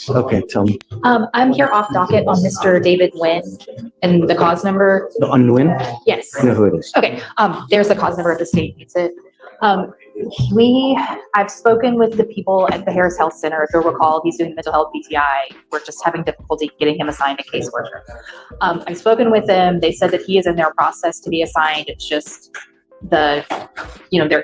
Okay, tell me. I'm here off docket on Mr. David Nguyen and the cause number. On Nguyen? Yes. I know who it is. Okay. There's the cause number if the state needs it. I've spoken with the people at the Harris Health Center. If you'll recall, he's doing mental health PTI. We're just having difficulty getting him assigned a caseworker. I've spoken with them. They said that he is in their process to be assigned. It's just their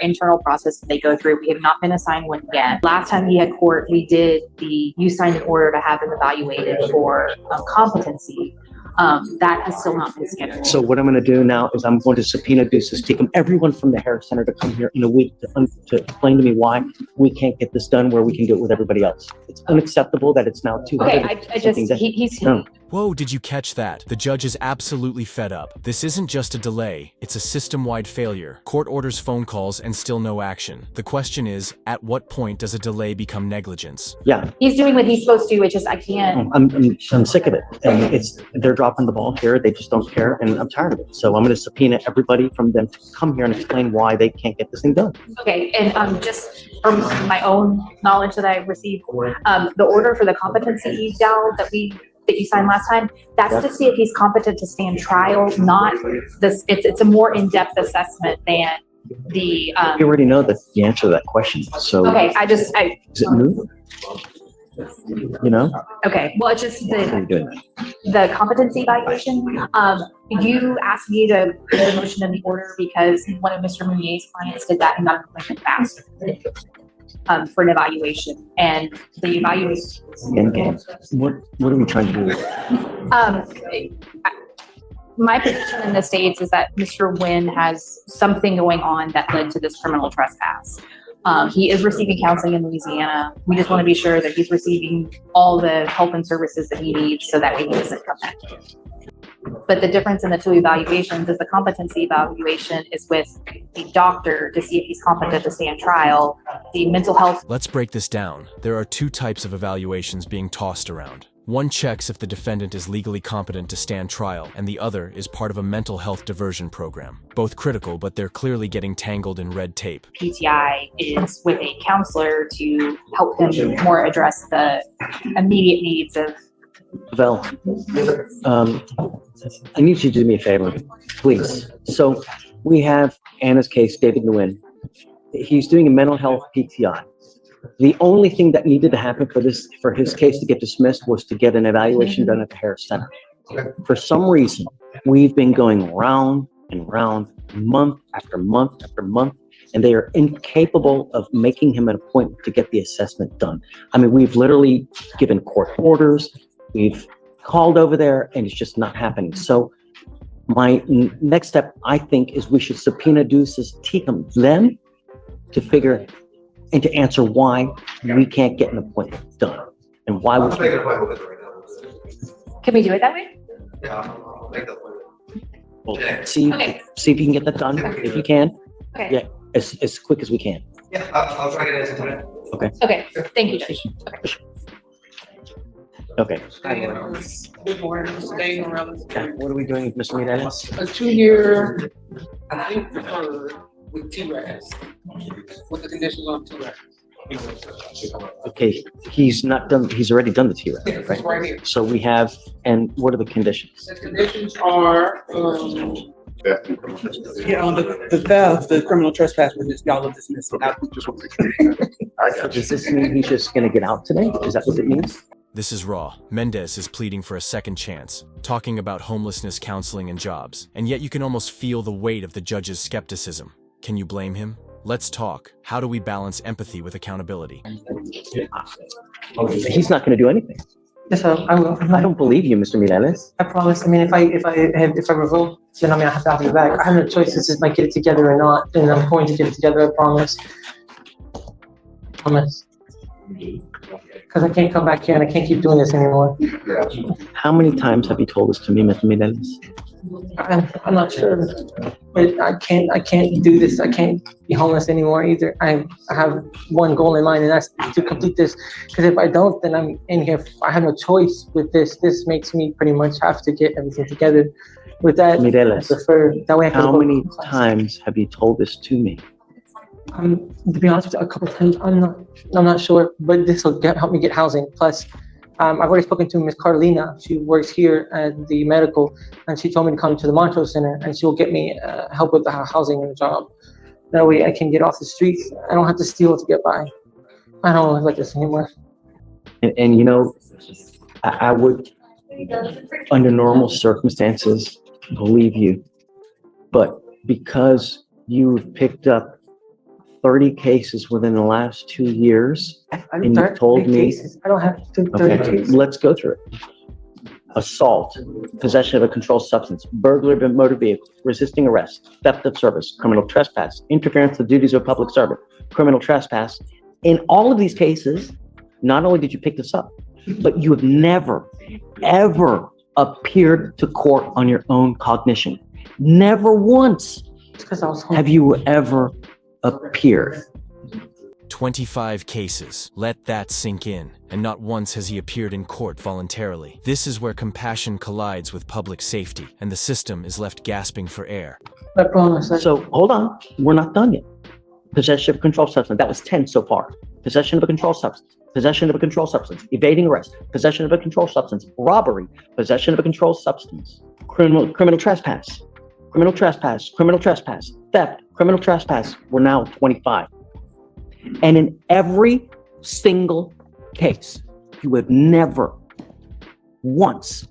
internal process that they go through. We have not been assigned one yet. Last time he had court, you signed an order to have him evaluated for competency. That has still not been scheduled. So what I'm going to do now is I'm going to subpoena duces, tecum everyone from the Harris Center to come here in a week to explain to me why we can't get this done where we can do it with everybody else. It's unacceptable that it's now 200. Okay, Whoa, did you catch that? The judge is absolutely fed up. This isn't just a delay, it's a system-wide failure. Court orders phone calls and still no action. The question is, at what point does a delay become negligence? Yeah. He's doing what he's supposed to, which is I can't. I'm sick of it. And they're dropping the ball here. They just don't care. And I'm tired of it. So I'm going to subpoena everybody from them to come here and explain why they can't get this thing done. Okay. And just from my own knowledge that I've received, the order for the competency eval that you signed last time, that's to see if he's competent to stand trial, not this. It's a more in-depth assessment than the. You already know the answer to that question. So. Okay. Is it new? You know? Okay. Well, it's just the competency evaluation. You asked me to put a motion in the order because one of Mr. Munier's clients did that and got an appointment fast. For an evaluation, and the evaluation. What are we trying to do? My position in the States is that Mr. Nguyen has something going on that led to this criminal trespass. He is receiving counseling in Louisiana. We just want to be sure that he's receiving all the help and services that he needs so that he doesn't come back. But the difference in the two evaluations is the competency evaluation is with the doctor to see if he's competent to stand trial. The mental health. Let's break this down. There are two types of evaluations being tossed around. One checks if the defendant is legally competent to stand trial, and the other is part of a mental health diversion program. Both critical, but they're clearly getting tangled in red tape. PTI is with a counselor to help him more address the immediate needs of. Vel, I need you to do me a favor, please. So we have Anna's case, David Nguyen. He's doing a mental health PTI. The only thing that needed to happen for his case to get dismissed was to get an evaluation done at the Harris Center. For some reason, we've been going round and round, month after month after month, and they are incapable of making him an appointment to get the assessment done. I mean, we've literally given court orders. We've called over there and it's just not happening. So my next step, I think, is we should subpoena duces, tecum them to figure and to answer why we can't get an appointment done and why we can't. Can we do it that way? Yeah, I'll make that appointment. Well, see if you can get that done. If you can, yeah, as quick as we can. Yeah, I'll try to get it today. Okay. Okay. Thank you, Judge. Okay. Good morning, Dane Mireles. What are we doing with Mr. Mireles? A 2-year, I think, deferred with TRAS, with the conditions on TRAS. Okay, he's not done. He's already done the TRAS, It's right? right here. So we have, and what are the conditions? The conditions are, the theft, the criminal trespass, y'all will dismiss it. So does this mean he's just going to get out today? Is that what it means? This is raw. Mendez is pleading for a second chance, talking about homelessness counseling and jobs, and yet you can almost feel the weight of the judge's skepticism. Can you blame him? Let's talk. How do we balance empathy with accountability? He's not going to do anything. Yes, sir, I will. I don't believe you, Mr. Mireles. I promise. I mean, if I revoke, then I have to have you back. I have no choice. This is like get it together or not, and I'm going to get it together. I promise. Promise. Because I can't come back here and I can't keep doing this anymore. How many times have you told this to me, Mr. Mireles? I'm not sure, but I can't do this. I can't be homeless anymore either. I have one goal in mind, and that's to complete this. Because if I don't, then I'm in here. I have no choice with this. This makes me pretty much have to get everything together. With that, Mireles, that way I can how many times have you told this to me? To be honest with you, a couple of times. I'm not sure, but this will help me get housing. Plus, I've already spoken to Miss Carolina. She works here at the medical, and she told me to come to the Montrose Center, and she'll get me help with the housing and the job. That way I can get off the streets. I don't have to steal to get by. I don't live like this anymore. And you know, I would, under normal circumstances, believe you. But because you've picked up 30 cases within the last 2 years, and you've told me, I don't have to 30 okay, cases. let's go through it. Assault, possession of a controlled substance, burglary of a motor vehicle, resisting arrest, theft of service, criminal trespass, interference with the duties of a public servant, criminal trespass. In all of these cases, not only did you pick this up, but you have never, ever appeared to court on your own cognition. Never once It's because I was home. have you ever appeared. 25 cases. Let that sink in. And not once has he appeared in court voluntarily. This is where compassion collides with public safety, and the system is left gasping for air. I promise. So hold on, we're not done yet. Possession of a controlled substance, that was 10 so far. Possession of a controlled substance, possession of a controlled substance, evading arrest, possession of a controlled substance, robbery, possession of a controlled substance, criminal trespass, criminal trespass, criminal trespass, theft, criminal trespass. We're now 25. And in every single case, you have never once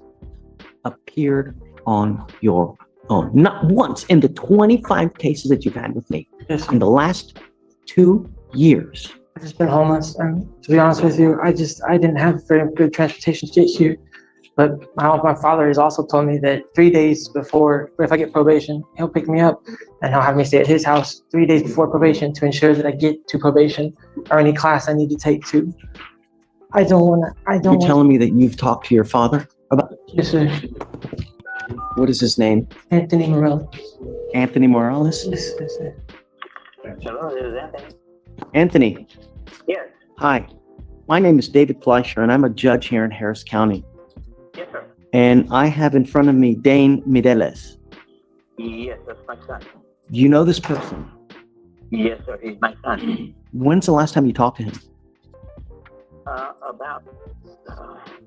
appeared on your own. Not once in the 25 cases that you've had with me Yes, in the last 2 years. I've just been homeless, and to be honest with you, I didn't have very good transportation to get here. But my father has also told me that 3 days before, if I get probation, he'll pick me up and he'll have me stay at his house 3 days before probation to ensure that I get to probation or any class I need to take to. You're telling me that you've talked to your father about it? Yes, sir. What is his name? Anthony Mireles. Anthony Mireles? Yes, sir. Hello, this is Anthony. Anthony, Yes, hi. My name is David Fleischer, and I'm a judge here in Harris County. yes, sir. And I have in front of me Dane Mireles. Yes, that's my son. Do you know this person? Yes, sir, he's my son. When's the last time you talked to him?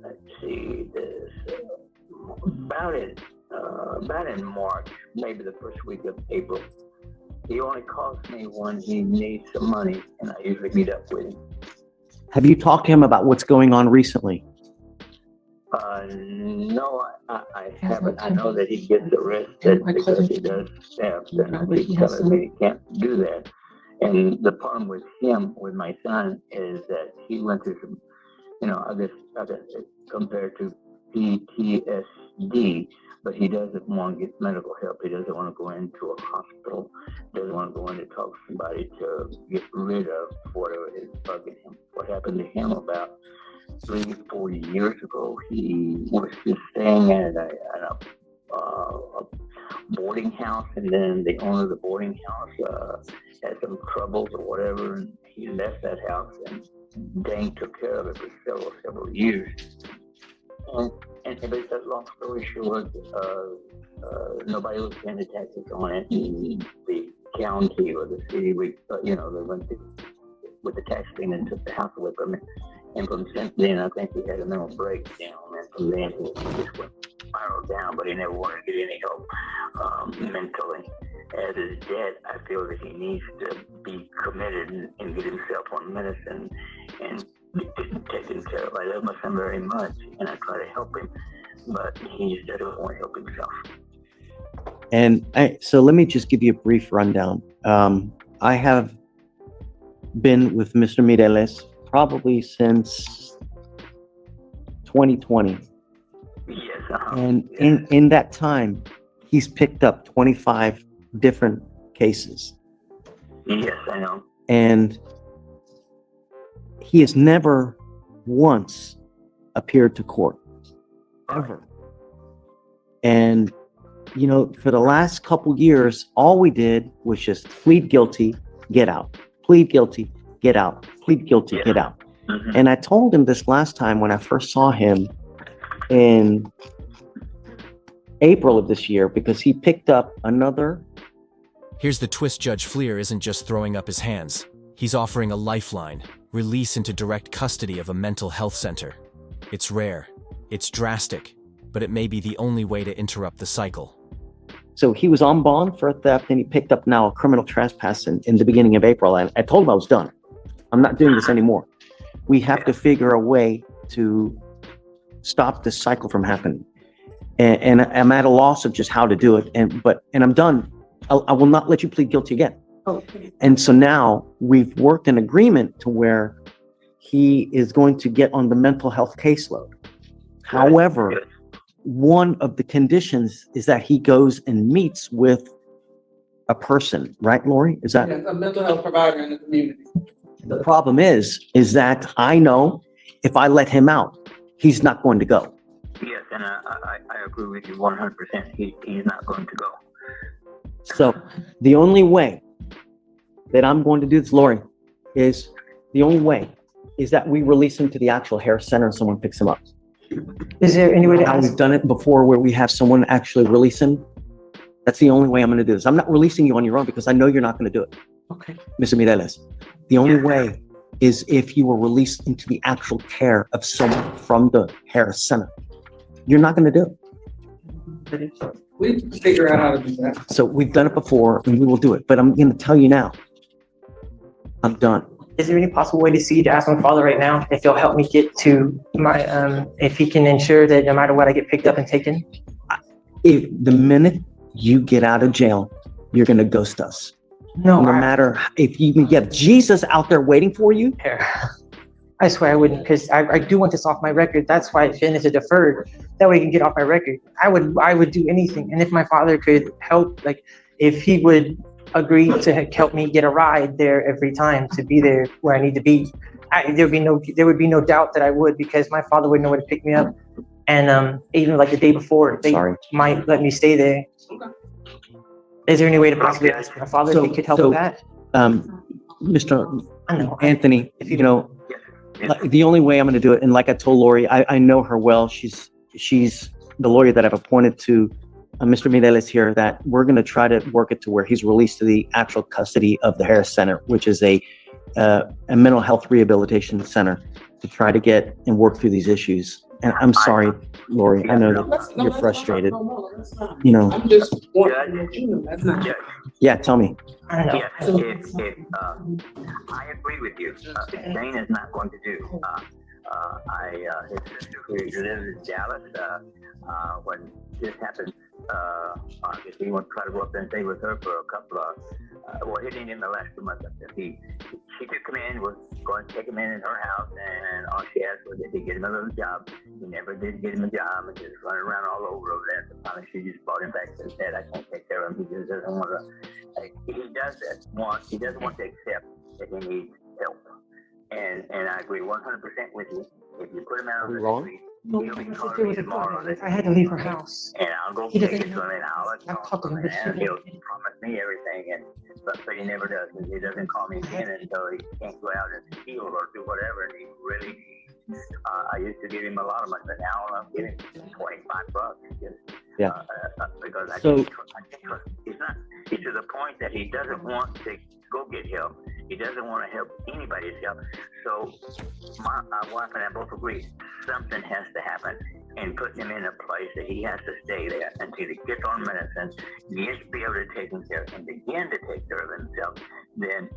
Let's see, about in March, maybe the first week of April. He only calls me when he needs some money, and I usually meet up with him. Have you talked to him about what's going on recently? No, I haven't. I know that he gets arrested because he does theft, and he's telling me he can't do that. And the problem with him, with my son, is that he went through some, I guess compared to PTSD, but he doesn't want to get medical help. He doesn't want to go into a hospital. Doesn't want to go in to talk to somebody to get rid of whatever is bugging him. What happened to him about 3-4 years ago? He was just staying at a boarding house, and then the owner of the boarding house had some troubles or whatever, and he left that house, and Dane took care of it for several years. And but long story short, nobody was paying the taxes on it. And the county or the city, they went with the tax thing and took the house away from it. And from since then, I think he had a mental breakdown, and from then he just went spiraled down. But he never wanted to get any help mentally. As his dad, I feel that he needs to be committed and get himself on medicine and taken care of. I love my son very much, and I try to help him, but he just doesn't want to help himself. And so let me just give you a brief rundown. I have been with Mr. Mireles probably since 2020. Yes. And in that time, he's picked up 25 different cases. Yes, I know. And he has never once appeared to court, ever. And, for the last couple years, all we did was just plead guilty, get out, plead guilty, get out, plead guilty, get out. Mm-hmm. And I told him this last time when I first saw him in April of this year, because he picked up another. Here's the twist: Judge Fleer isn't just throwing up his hands. He's offering a lifeline, release into direct custody of a mental health center. It's rare, it's drastic, but it may be the only way to interrupt the cycle. So he was on bond for theft, and he picked up now a criminal trespass in the beginning of April. And I told him I was done. I'm not doing this anymore. We have to figure a way to stop this cycle from happening. And I'm at a loss of just how to do it. And I'm done. I will not let you plead guilty again. Okay. And so now we've worked an agreement to where he is going to get on the mental health caseload. However, one of the conditions is that he goes and meets with a person, right, Lori? Is that? Yeah, a mental health provider in the community. The problem is that I know if I let him out, he's not going to go. Yes, and I agree with you 100%. He's not going to go. So the only way that I'm going to do this, Lori, is that we release him to the actual Harris Center and someone picks him up. Is there any way to How ask? we've done it before where we have someone actually release him. That's the only way I'm going to do this. I'm not releasing you on your own because I know you're not going to do it. Okay. Mr. Mireles, the only way is if you were released into the actual care of someone from the Harris Center. You're not going to do it. We can figure out how to do that. So we've done it before and we will do it. But I'm going to tell you now, I'm done. Is there any possible way to ask my father right now if he'll help me get to my, if he can ensure that no matter what, I get picked up and taken? If the minute you get out of jail, you're going to ghost us. No, No matter if you have Jesus out there waiting for you. I swear I wouldn't, because I do want this off my record. That's why it's a deferred. That way I can get off my record. I would do anything. And if my father could help, like if he would agree to help me get a ride there every time to be there where I need to be, there would be no doubt that I would, because my father would know where to pick me up. And even like the day before, they might let me stay there. Is there any way to possibly ask my father if he could help with that? Mr. I know. Anthony, the only way I'm going to do it, and like I told Lori, I know her well. She's the lawyer that I've appointed to Mr. Mireles here, that we're going to try to work it to where he's released to the actual custody of the Harris Center, which is a mental health rehabilitation center, to try to get and work through these issues. And I'm sorry, Lori, I know that you're frustrated. You know. I'm just wanting that's not. Yeah, tell me. I don't know. Yes, I agree with you. Dane is not going to do. His sister who lives in Dallas, when this happened, obviously he wants to try to go up there and stay with her for a couple of, he didn't in the last 2 months. She took him in, was going to take him in her house, and all she asked was if he get him a little job. He never did get him a job, and just running around all over there. So finally she just brought him back and said, I can't take care of him. He just doesn't want to, he doesn't want to accept that he needs help. And I agree 100% with you. If you put him out on the street, he'll be calling me tomorrow. I had to leave her house. And I'll go He take doesn't it to him, and I'll talk to him, and he'll promise me everything, but he never does. He doesn't call me again until he can't go out and steal or do whatever, and he really needs. I used to give him a lot of money, but now I'm giving him $25 because I can't trust. He's to the point that he doesn't want to go get help. He doesn't want to help anybody's help. So my wife and I both agree something has to happen, and put him in a place that he has to stay there until he gets on medicine, gets to be able to take himself and begin to take care of himself. Then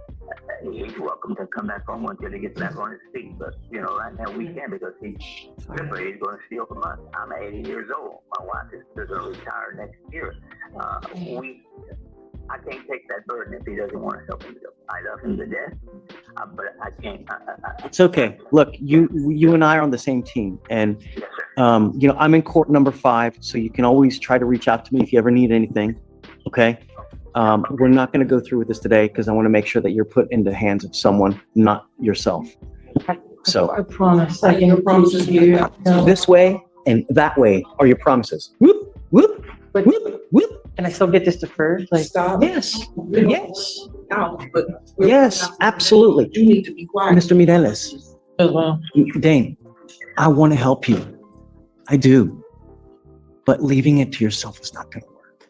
he's welcome to come back home until he gets back on his feet. But right now we can't, because he's going to steal from us. I'm 80 years old. My wife is going to retire next year. I can't take that burden if he doesn't want to help himself. I love him to death, but I can't. It's okay. Look, you and I are on the same team, and Yes, sir. I'm in court number 5, so you can always try to reach out to me if you ever need anything. Okay. We're not going to go through with this today because I want to make sure that you're put in the hands of someone, not yourself. So I promise. I can promise you. this way and that way are your promises. Whoop, whoop, But whoop, whoop. can I still get this deferred? Like, Stop. Yes, yes, No, but yes, absolutely. you need to be quiet. Mr. Mireles, as well. Dane, I want to help you. I do. But leaving it to yourself is not going to work.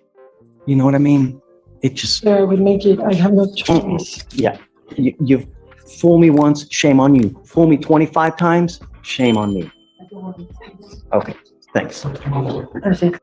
You know what I mean? It just, Sir, I would make it. I have no choice. yeah. You fool me once, shame on you. Fool me 25 times, shame on me. Okay, thanks. Understand.